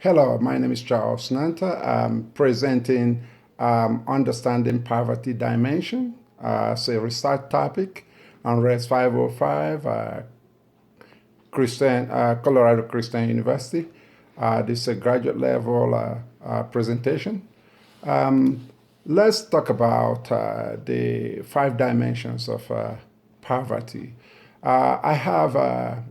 Hello, my name is Charles Nanta. I'm presenting Understanding Poverty Dimension as a research topic on RES 505, Colorado Christian University. This is a graduate level presentation. Um, let's talk about the five dimensions of poverty. I have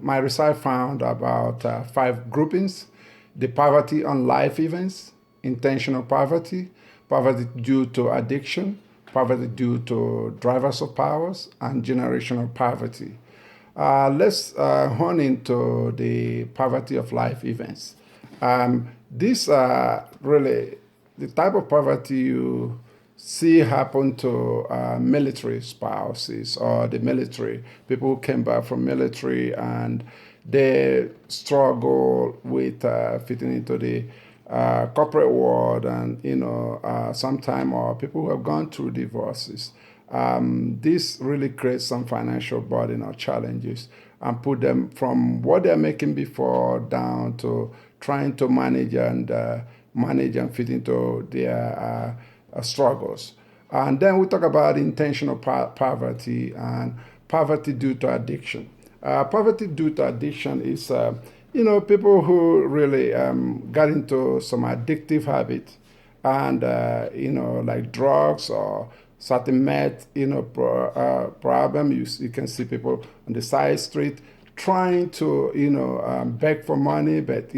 my research found about five groupings: the poverty on life events, intentional poverty, poverty due to addiction, poverty due to drivers of powers, and generational poverty. Let's hone into the poverty of life events. These are really the type of poverty you see happen to military spouses or the military, people who came back from military and they struggle with fitting into the corporate world and, sometime or people who have gone through divorces. This really creates some financial burden or challenges and put them from what they're making before down to trying to manage and fit into their struggles. And then we talk about intentional poverty and poverty due to addiction. Poverty due to addiction is, people who really got into some addictive habit and, like drugs or certain meth, problem. You can see people on the side street trying to, beg for money, but,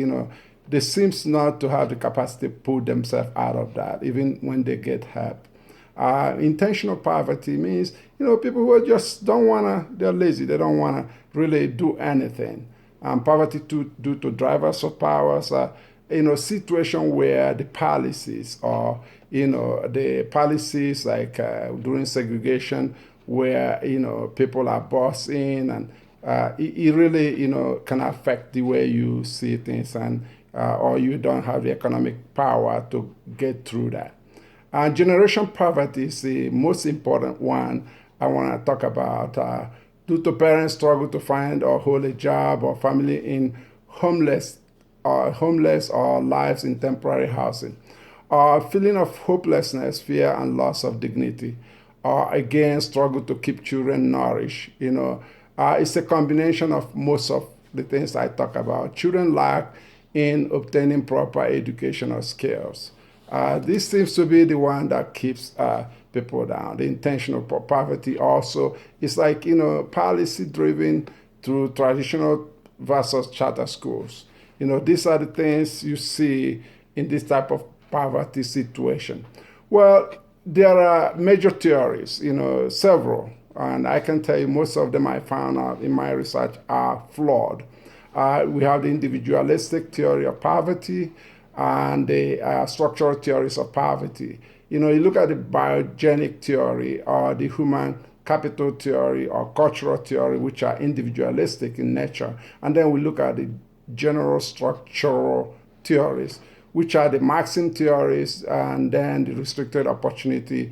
they seems not to have the capacity to pull themselves out of that, even when they get help. Intentional poverty means, people who just don't want to, they're lazy, they don't want to really do anything. Poverty due to drivers of powers, situation where the policies or, the policies like during segregation where, people are bossed in and it really, can affect the way you see things and or you don't have the economic power to get through that. Generation poverty is the most important one I want to talk about. Due to parents struggle to find or hold a job or family in homeless or lives in temporary housing, or feeling of hopelessness, fear, and loss of dignity, or again struggle to keep children nourished. It's a combination of most of the things I talk about. Children lack in obtaining proper educational skills. This seems to be the one that keeps people down. The intentional poverty also is like, policy driven through traditional versus charter schools. These are the things you see in this type of poverty situation. Well, there are major theories, several, and I can tell you most of them I found out in my research are flawed. We have the individualistic theory of poverty and the structural theories of poverty. You look at the biogenic theory or the human capital theory or cultural theory, which are individualistic in nature. And then we look at the general structural theories, which are the Maxim theories and then the restricted opportunity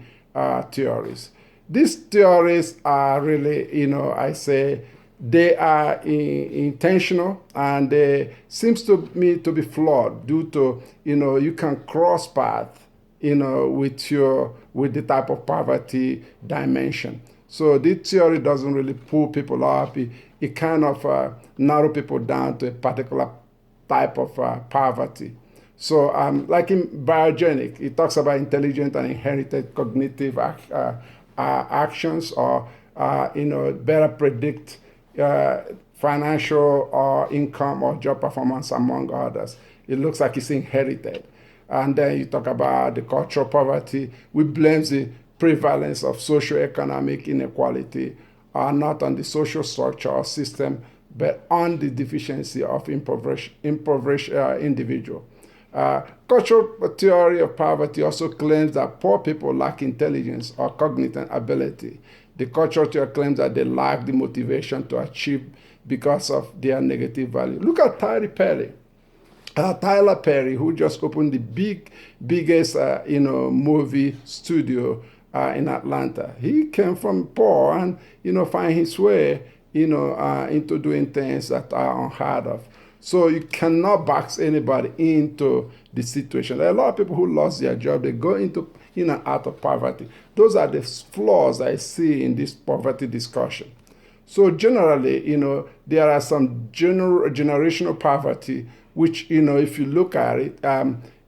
theories. These theories are really, I say, they are intentional and they seems to me to be flawed due to, you can cross path, with the type of poverty dimension. So this theory doesn't really pull people up. It kind of narrow people down to a particular type of poverty. So, like in biogenic, it talks about intelligent and inherited cognitive actions, or better predict financial or income or job performance among others. It looks like it's inherited. And then you talk about the cultural poverty, which blames the prevalence of socioeconomic inequality, not on the social structure or system, but on the deficiency of impoverished individual. Cultural theory of poverty also claims that poor people lack intelligence or cognitive ability. The cultural theory claims that they lack the motivation to achieve because of their negative value. Look at Tyler Perry, who just opened the biggest, movie studio in Atlanta. He came from poor and, find his way, into doing things that are unheard of. So you cannot box anybody into the situation. There are a lot of people who lost their job. They go into in and out of poverty. Those are the flaws I see in this poverty discussion. So generally, there are some generational poverty, which, if you look at it,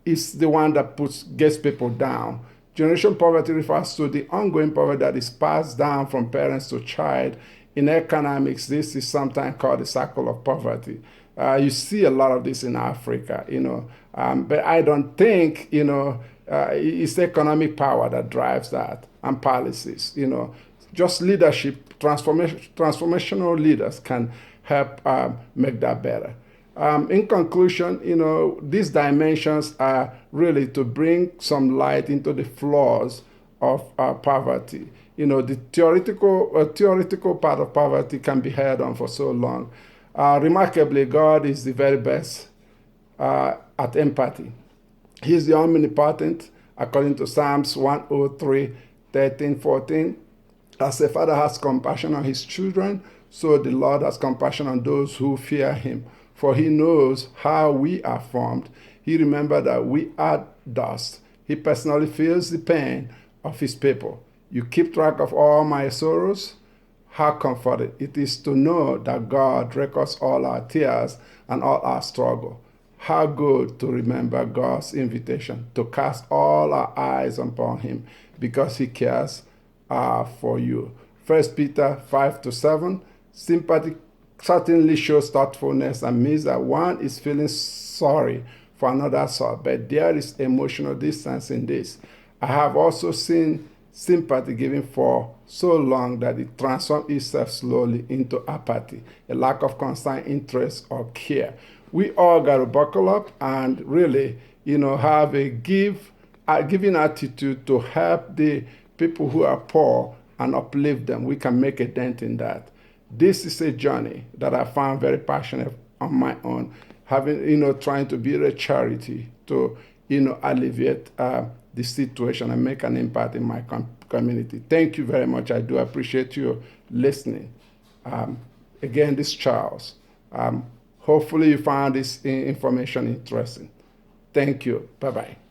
is the one that gets people down. Generation poverty refers to the ongoing poverty that is passed down from parents to child. In economics, this is sometimes called the cycle of poverty. You see a lot of this in Africa, but I don't think, it's economic power that drives that and policies, just leadership, transformational leaders can help make that better. In conclusion, these dimensions are really to bring some light into the flaws of poverty. The theoretical part of poverty can be held on for so long. Remarkably, God is the very best at empathy. He's the omnipotent, according to Psalms 103, 13, 14. As a father has compassion on his children, so the Lord has compassion on those who fear him. For he knows how we are formed. He remembers that we are dust. He personally feels the pain of his people. You keep track of all my sorrows. How comforted it is to know that God records all our tears and all our struggle. How good to remember God's invitation to cast all our eyes upon him because he cares for you. 1 Peter 5-7, sympathy certainly shows thoughtfulness and means that one is feeling sorry for another's soul, but there is emotional distance in this. I have also seen sympathy given for so long that it transforms itself slowly into apathy, a lack of concern, interest, or care. We all got to buckle up and really, have a giving attitude to help the people who are poor and uplift them. We can make a dent in that. This is a journey that I found very passionate on my own, having, trying to build a charity to, alleviate the situation and make an impact in my community. Thank you very much. I do appreciate you listening. Again, this is Charles. Hopefully you found this information interesting. Thank you. Bye-bye.